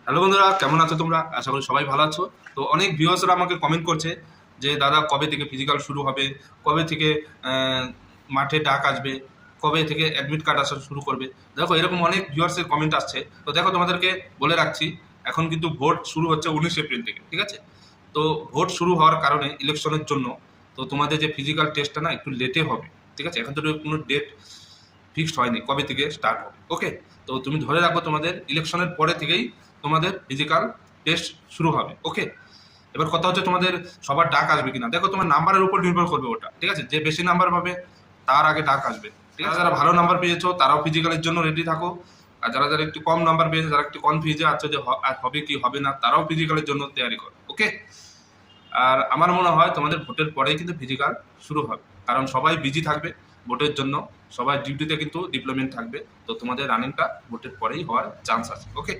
Hello বন্ধুরা, কেমন আছো তোমরা? আশা করি সবাই ভালো আছো। তো অনেক ভিউয়ার্সরা আমাকে কমেন্ট করছে যে দাদা কবে থেকে ফিজিক্যাল শুরু হবে, কবে থেকে মাঠে ডাক আসবে, কবে থেকে অ্যাডমিট কার্ড আসা শুরু করবে। দেখো এরকম অনেক ভিউয়ার্সের কমেন্ট আসছে। তো দেখো তোমাদেরকে বলে রাখছি, এখন কিন্তু ভোট শুরু হচ্ছে 19 এপ্রিল থেকে, ঠিক আছে? তো ভোট শুরু হওয়ার কারণে ইলেকশনের জন্য তো তোমাদের যে ফিজিক্যাল টেস্টটা না একটু লেটে হবে, ঠিক আছে? এখন তো কোনো ডেট ফিক্সড হয়নি কবে থেকে স্টার্ট হবে, ওকে? তো তুমি ধরে রাখো তোমাদের ইলেকশনের পরে থেকেই তোমাদের ফিজিক্যাল টেস্ট শুরু হবে, ওকে? এবার কথা হচ্ছে তোমাদের সবার ডাক আসবে কিনা। দেখো তোমার নাম্বারের উপর নির্ভর করবে ওটা, ঠিক আছে? যে বেশি নাম্বার পাবে তার আগে ডাক আসবে, ঠিক আছে? যারা ভালো নাম্বার পেয়েছো তারাও ফিজিক্যালের জন্য রেডি থাকো, আর যারা যারা একটু কম নাম্বার পেয়েছে, যারা একটু কনফিউজে আছে যে হবে কি হবে না, তারাও ফিজিক্যালের জন্য তৈরি করো, ওকে? আর আমার মনে হয় তোমাদের ভোটের পরেই কিন্তু ফিজিক্যাল শুরু হবে, কারণ সবাই বিজি থাকবে ভোটের জন্য, সবাই ডিউটিতে কিন্তু ডিপ্লয়মেন্ট থাকবে। তো তোমাদের রানিংটা ভোটের পরেই হওয়ার চান্স আছে, ওকে?